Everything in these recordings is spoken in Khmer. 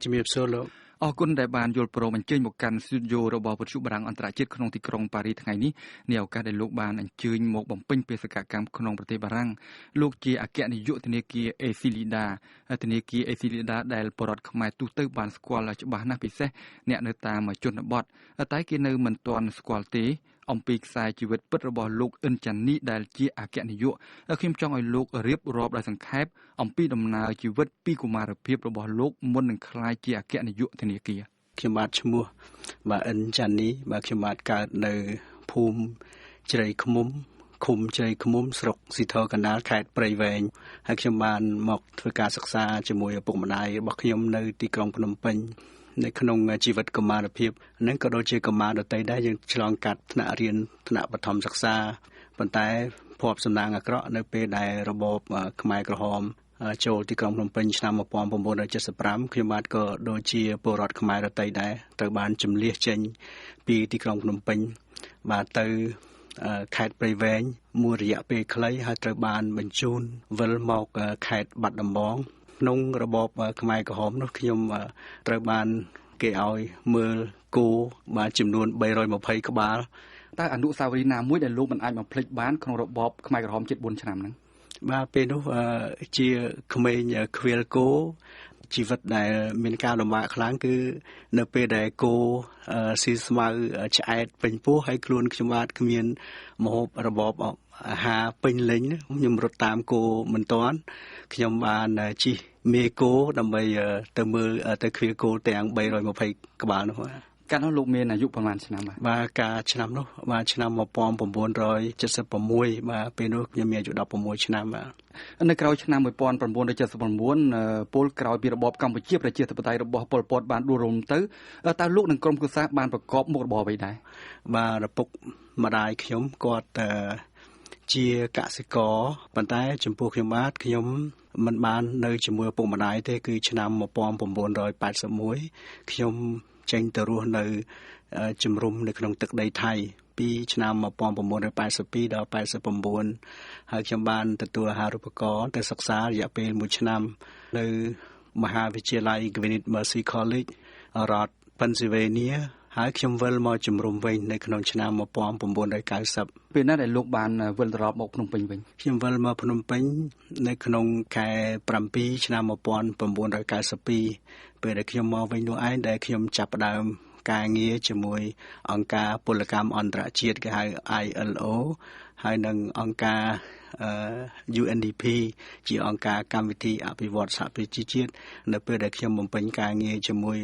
ជំរាបសួរលោកអរគុណដែលបានយល់ព្រមអញ្ជើញមកកាន់ស្ទូឌីយោរបស់វិទ្យុបារាំងអន្តរជាតិក្នុងទីក្រុងប៉ារីសថ្ងៃនេះในឱកាសដែលលោកបានអញ្ជើញមកបំពេញបេសកកម្មក្នុងប្រទេសបារាំងលោកជាអគ្គនាយកធនាគារ Acilida ធនាគារ Acilida ដែលបរិវត្តខ្មែរទូទៅបានស្គាល់ច្បាស់ណាស់ពិសេសអ្នកនៅតាមជនបទតែគេនៅមិនទាន់ស្គាល់ទេអំពីខ្សែជីវិតពិតរបស់លោកអ៊ិនចាន់នីដែលជាអគ្គនាយកខ្ញុំចង់ឲ្យលោករៀបរាប់ដោយសង្ខេបអំពីដំណើរជីវិតពីកុមារភាពរបស់លោកមុននឹងក្លាយជាអគ្គនាយកធនាគារខ្ញុំបាទឈ្មោះបាទអ៊ិនចាន់នីបាទខ្ញុំបាទកើតនៅភូមិជ្រៃឃ្មុំឃុំជ្រៃឃ្មុំស្រុកស៊ីធរកណ្ដាលខេត្តព្រៃវែងហើយខ្ញុំបានមកធ្វើការសិក្សាជាមួយឪពុកម្ដាយរបស់ខ្ញុំនៅទីក្រុងភ្នំពេញនៅក្នុងជីវិតកុមារភាពហ្នឹងក៏ដូចជាកុមារដទៃដែរយើងឆ្លងកាត់ថ្នាក់រៀនថ្នាក់បឋមសិក្សាប៉ុន្តែភ័ព្វសំណាងអាក្រក់នៅពេលដែលរបបខ្មែរក្រហមចូលទីក្រុងភ្នំពេញឆ្នាំ1975ខ្ញុំបាទក៏ដូចជាពលរដ្ឋខ្មែរដទៃដែរត្រូវបានជំលះចេញពីទីក្រុងភ្នំពេញបាទទៅខេត្តព្រៃវែងមួយរយៈពេលខ្លីហើយត្រូវបានបញ្ជូនវិលមកខេត្តបាត់ដំបងក្នុងរបបខ្មែរក្រហមនោះខ្ញុំត្រូវបានគេឲ្យមើលគោបាទចំនួន320ក្បាលតើអនុស្សាវរីយ៍ណាមួយដែលលោកមិនអាចបំភ្លេចបានក្នុងរបបខ្មែរក្រហមជិត4ឆ្នាំហ្នឹងបាទពេលនោះជាក្មេងខ្វៀលគោជីវិតដែលមានការលំបាកខ្លាំងគឺនៅពេលដែលគោស៊ីស្មៅឆ្អែតពេញពោះហើយខ្លួនខ្ញុំបាទគ្មានម្ហូបរបបអាហារពេញលេញខ្ញុំរត់តាមគោមិនទាន់ខ្ញុំបានជិះមេគោដើម្បីទៅមើលទៅឃ្វាគោទាំង320ក្បាលនោះកាលនោះលោកមានអាយុប្រហែលឆ្នាំបាទកាលឆ្នាំនោះបាទឆ្នាំ1976បាទពេលនោះខ្ញុំមានអាយុ16ឆ្នាំបាទនៅក្រោយឆ្នាំ1979ពលក្រោយពីរបបកម្ពុជាប្រជាធិបតេយ្យរបស់ប៉ុល ពតបានដួលរំទៅតើលោកនិងក្រុមគ្រួសារបានប្រកបមុខរបរអ្វីដែរបាទឪពុកម្ដាយខ្ញុំគាត់ជាកសិករប៉ុន្តែចំពោះខ្ញុំបាទខ្ញុំមិនបាននៅជាមួយឪពុកម្ដាយទេគឺឆ្នាំ1981ខ្ញុំចេញទៅរស់នៅជំរុំនៅក្នុងទឹកដីថៃពីឆ្នាំ1982ដល់89ហើយខ្ញុំបានទទួលអាហារូបករណ៍ទៅសិក្សារយៈពេល1ឆ្នាំនៅមហាវិទ្យាល័យ Gwynedd Mercy College រដ្ឋ Pennsylvania ហើយខ្ញុំវិលមកជំរុំវិញនៅក្នុងឆ្នាំ1990ពេលណាដែលលោកបានវិលត្រឡប់មកភ្នំពេញវិញខ្ញុំវិលមកភ្នំពេញនៅក្នុងខែ7ឆ្នាំ1992ពេលដែលខ្ញុំមកវិញនោះឯងដែលខ្ញុំចាប់ផ្ដើមការងារជាមួយអង្គការពលកម្មអន្តរជាតិគេហៅ ILO ហើយនិងអង្គការ UNDP ជាអង្គការកម្មវិធីអភិវឌ្ឍសហប្រជាជាតិនៅពេលដែលខ្ញុំបំពេញការងារជាមួយ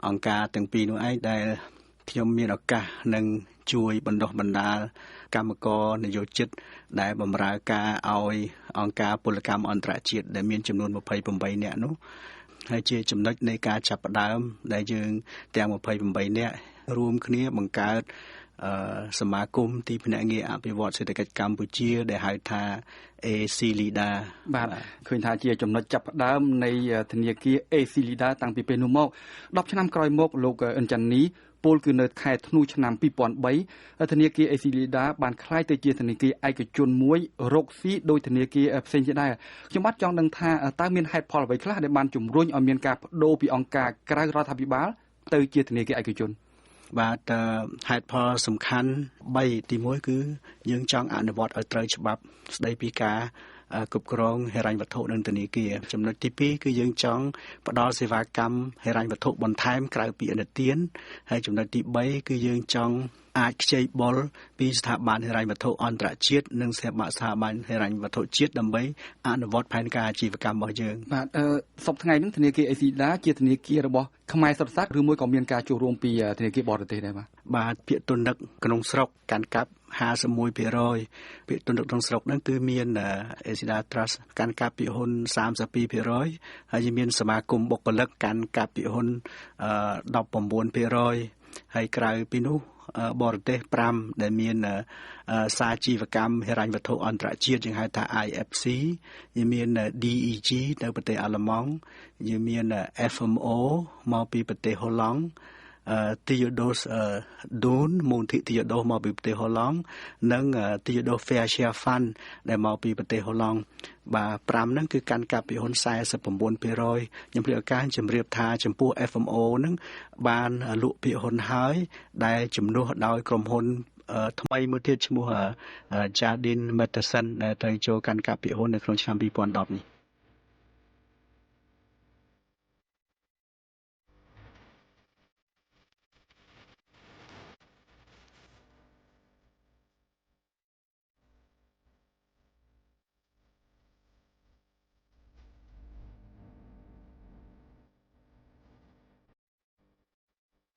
អង្គការទាំងពីរនោះឯងដែលខ្ញុំមានឱកាសនឹងជួយបណ្ដុះបណ្ដាលកម្មករនយោជិតដែលបម្រើការឲ្យអង្គការពលកម្មអន្តរជាតិដែលមានចំនួន28នាក់នោះហើយជាចំណុចនៃការចាប់ផ្ដើមដែលយើងទាំង28នាក់រួមគ្នាបង្កើតសមាគមទីភ្នាក់ងារអភិវឌ្ឍសេដ្ឋកិច្ចកម្ពុជាដែលហៅថា Acilida បាទឃើញថាជាចំណុចចាប់ផ្ដើមនៃធនាគារ Acilida តាំងពីពេលនោះមក10ឆ្នាំក្រោយមកលោកអ៊ិនចាន់នីពលគឺនៅខែធ្នូឆ្នាំ2003ធនាគារ Acilida បានក្លាយទៅជាធនាគារឯកជនមួយរកស៊ីដោយធនាគារផ្សេងទៀតដែរខ្ញុំបាទចង់ដឹងថាតើមានហេតុផលអ្វីខ្លះដែលបានជំរុញឲ្យមានការបដូរពីអង្គការក្រៅរដ្ឋាភិបាលទៅជាធនាគារឯកជនបាទហេតុផលសំខាន់3ទី1គឺយើងចង់អនុវត្តឲ្យត្រូវច្បាប់ស្ដីពីការគ្រប់គ្រងហិរញ្ញវត្ថុនិងធនាគារចំណុចទី2គឺយើងចង់ផ្ដល់សេវាកម្មហិរញ្ញវត្ថុបន្ថែមក្រៅពីឥណទានហើយចំណុចទី3គឺយើងចង់អាចខ្ចីបុលពីស្ថាប័នហិរញ្ញវត្ថុអន្តរជាតិនិងស្ថាប័នហិរញ្ញវត្ថុជាតិដើម្បីអនុវត្តផែនការអាជីវកម្មរបស់យើងបាទសប្តាហ៍ថ្ងៃនេះធនាគារ Acilida ជាធនាគាររបស់ខ្មែរសុទ្ធសាធឬមួយក៏មានការចូលរួមពីធនាគារបរទេសដែរបាទភាគទុននឹកក្នុងស្រុកកាន់កាប់51%ភាគទុននឹកក្នុងស្រុកហ្នឹងគឺមាន Acilida Trust កាន់កាប់ភាគហ៊ុន 32% ហើយមានសមាគមបុគ្គលិកកាន់កាប់ភាគហ៊ុន19% ហើយក្រៅពីនោះបរទេស5ដែលមានសាជីវកម្មហិរញ្ញវត្ថុអន្តរជាតិយើងហៅថា IFC យើងមាន DEG នៅប្រទេសអាល្លឺម៉ង់យើងមាន FMO មកពីប្រទេសហូឡង់ Theodos Dun មូលនិធិ Theodos មកពីប្រទេសហូឡង់និង Theodos Fair Share Fund ដែលមកពីប្រទេសហូឡង់បាទ5ហ្នឹងគឺកាន់កាប់ពីហ៊ុន 49% ខ្ញុំព្រាបឱកាសជម្រាបថាចំពោះ FMO ហ្នឹងបានលក់ពាក្យហ៊ុនហើយដែលជំនួសដោយក្រុមហ៊ុនថ្មីមួយទៀតឈ្មោះ Jardine Matheson ដែលត្រូវចូលកាន់កាប់ពាក្យហ៊ុននៅក្នុងឆ្នាំ2010នេះ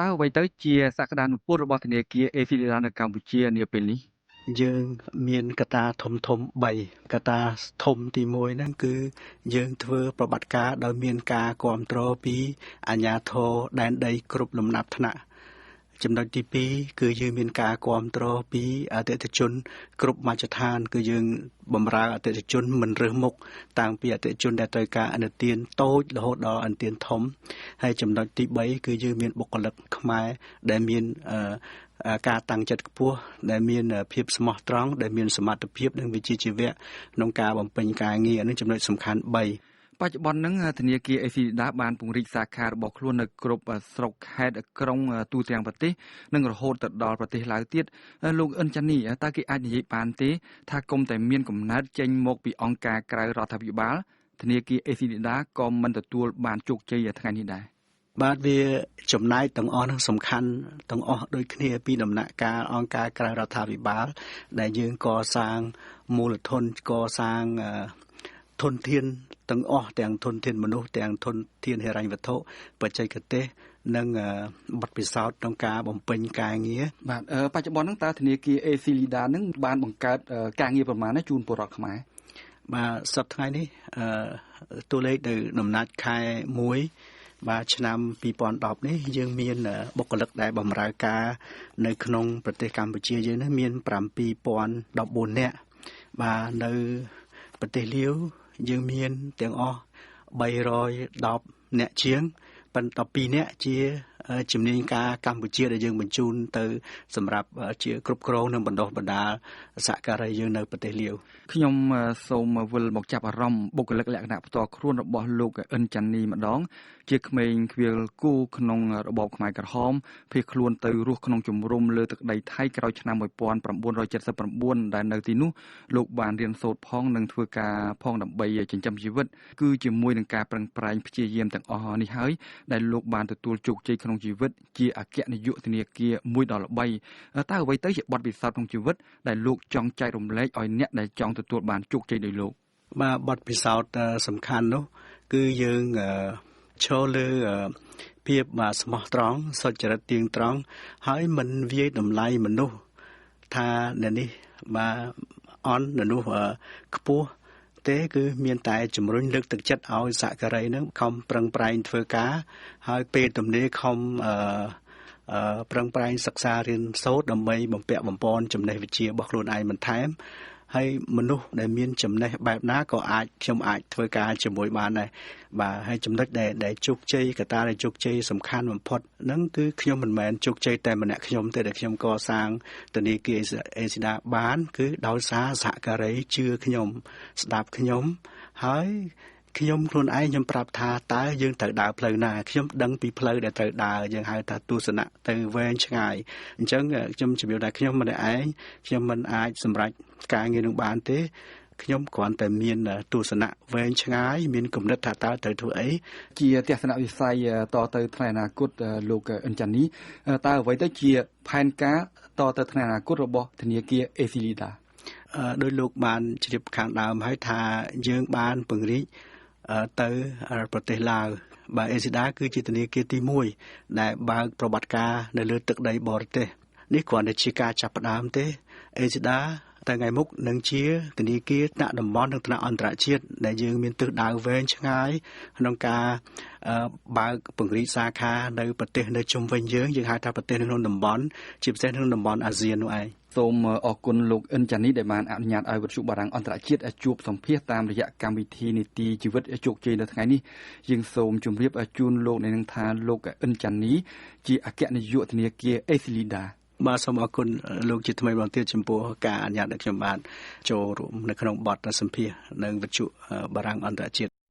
តើអ្វីទៅជាសក្តានុពលរបស់ធនាគារ ACDA នៅកម្ពុជានាពេលនេះយើងមានកត្តាធំ3កត្តាធំទី1ហ្នឹងគឺយើងធ្វើប្រតិបត្តិការដោយមានការគ្រប់គ្រងពីអាជ្ញាធរដែនដីគ្រប់លំដាប់ថ្នាក់ចំណុចទី2គឺយើងមានការគ្រប់គ្រងពីអតិថិជនគ្រប់មជ្ឈដ្ឋានគឺយើងបម្រើអតិថិជនមិនរើសមុខតាំងពីអតិថិជនដែលត្រូវការអនុទានតូចរហូតដល់អនុទានធំហើយចំណុចទី3គឺយើងមានបុគ្គលិកខ្មែរដែលមានការតាំងចិត្តខ្ពស់ដែលមានភាពស្មោះត្រង់ដែលមានសមត្ថភាពនិងវិជ្ជាជីវៈក្នុងការបំពេញការងារនេះចំណុចសំខាន់3បច្ចុប្បន្នហ្នឹងធនាគារ ACDA បានពង្រីកសាខារបស់ខ្លួននៅគ្រប់ស្រុកខេត្តក្រុងទូទាំងប្រទេសនិងរហូតទៅដល់ប្រទេសឡាវទៀតលោកអិនចានីតើគេអាចនិយាយបានទេថាគុំតែមានកំណើតចេញមកពីអង្គការក្រៅរដ្ឋាភិបាលធនាគារ ACDA ក៏មិនទទួលបានជោគជ័យថ្ងៃនេះដែរបាទវាចំណែកទាំងអស់នឹងសំខាន់ទាំងអស់ដូចគ្នាពីដំណាក់កាលអង្គការក្រៅរដ្ឋាភិបាលដែលយើងកសាងមូលធនកសាងធនធានទាំងអស់ទាំងធនធានមនុស្សទាំងធនធានហិរញ្ញវត្ថុបច្ចេកទេសនិងបទពិសោធន៍ក្នុងការបំពេញការងារបច្ចុប្បន្នហ្នឹងតើធនាគារ ACDA ហ្នឹងបានបង្កើតការងារប្រមាណណាជូនពលរដ្ឋខ្មែរបាទសប្តាហ៍ថ្ងៃនេះតួលេខនៅដំណាច់ខែ1បាទឆ្នាំ2010នេះយើងមានបុគ្គលិកដែលបម្រើការនៅក្នុងប្រទេសកម្ពុជាយើងនេះមាន7014នាក់បាទនៅប្រទេសលាវយើងមានទាំងអស់310នាក់ជាងប៉ុន្តែ12នាក់ជាជំនាញការកម្ពុជាដែលយើងបញ្ជូនទៅសម្រាប់ជាគ្រប់គ្រងនិងបណ្ដុះបណ្ដាលសហការីយើងនៅប្រទេសលាវខ្ញុំសូមវិលមកចាប់អារម្មណ៍បុគ្គលិកលក្ខណៈផ្ទាល់ខ្លួនរបស់លោកអិនចានីម្ដងជាក្មេងខ្វៀលគូក្នុងរបបខ្មែរក្រហមភៀសខ្លួនទៅរស់ក្នុងជំរំលើទឹកដីថៃក្រោយឆ្នាំ1979ដែលនៅទីនោះលោកបានរៀនសូត្រផងនិងធ្វើការផងដើម្បីចិញ្ចឹមជីវិតគឺជាមួយនឹងការប្រឹងប្រែងព្យាយាមទាំងអស់នេះហើយដែលលោកបានទទួលជោគជ័យក្នុងជីវិតជាអគ្គនាយកធនាគារមួយដ៏ល្បីតើអ្វីទៅជាបទពិសោធន៍ក្នុងជីវិតដែលលោកចង់ចែករំលែកឲ្យអ្នកដែលចង់ទទួលបានជោគជ័យដោយលោកបាទបទពិសោធន៍សំខាន់នោះគឺយើងឈរលើភាពស្មោះត្រង់សុចរិតទៀងត្រង់ហើយមិនវាយតម្លៃមនុស្សថាអ្នកនេះអន់អ្នកនោះខ្ពស់ទេគឺមានតែជំរុញលើកទឹកចិត្តឲ្យសហការីនឹងខំប្រឹងប្រែងធ្វើការហើយពេលទំនេរខំប្រឹងប្រែងសិក្សារៀនសូត្រដើម្បីបំពាក់បំពន់ចំណេះវិជ្ជារបស់ខ្លួនឯងបន្ថែមហើយមនុស្សដែលមានចំណេះបែបណាក៏ខ្ញុំអាចធ្វើការជាមួយបានដែរបាទហើយចំណុចដែលជោគជ័យកត្តាដែលជោគជ័យសំខាន់បំផុតហ្នឹងគឺខ្ញុំមិនមែនជោគជ័យតែម្នាក់ខ្ញុំទេដែលខ្ញុំកសាងធនាគារ ACDA បានគឺដោយសារសហការីជឿខ្ញុំស្ដាប់ខ្ញុំហើយខ្ញុំខ្លួនឯងខ្ញុំប្រាប់ថាតើយើងត្រូវដើរផ្លូវណាខ្ញុំដឹងពីផ្លូវដែលត្រូវដើរយើងហៅថាទស្សនៈទៅវែងឆ្ងាយអញ្ចឹងខ្ញុំជម្រាបថាខ្ញុំមិនឯងខ្ញុំមិនអាចសម្រេចការងារនឹងបានទេខ្ញុំគ្រាន់តែមានទស្សនៈវែងឆ្ងាយមានគំនិតថាតើត្រូវធ្វើអីជាទស្សនវិស័យតទៅថ្ងៃអនាគតលោកអិនចានីតើអ្វីទៅជាផែនការតទៅថ្ងៃអនាគតរបស់ធនាគារ ACDA ដោយលោកបានជ្រាបខាងដើមហើយថាយើងបានពង្រីកទៅប្រទេសឡាវបាទ ACDA គឺជាធនាគារទី1ដែលបើកប្រវត្តិការនៅលើទឹកដីបរទេសនេះគ្រាន់តែជាការចាប់ផ្ដើមទេ ACDA តែថ្ងៃមុខនឹងជាធនាគារថ្នាក់តំបន់និងថ្នាក់អន្តរជាតិដែលយើងមានទិសដៅវែងឆ្ងាយក្នុងការបើកពង្រីកសាខានៅប្រទេសនៅជុំវិញយើងហៅថាប្រទេសនៅក្នុងតំបន់ជាពិសេសក្នុងតំបន់អាស៊ាននោះឯងសូមអរគុណលោកអិនចានីដែលបានអនុញ្ញាតឲ្យវិទ្យុបារាំងអន្តរជាតិជួបសម្ភាសតាមរយៈកម្មវិធីនីតិជីវិតជោគជ័យនៅថ្ងៃនេះយើងសូមជម្រាបជូនលោកនៅនឹងថាលោកអិនចានីជាអគ្គនាយកធនាគារ Eslida បាទសូមអរគុណលោកជាថ្មីម្ដងទៀតចំពោះការអនុញ្ញាតឲ្យខ្ញុំបានចូលរួមនៅក្នុងបទសម្ភាសន៍នៅវិទ្យុបារាំងអន្តរជាតិ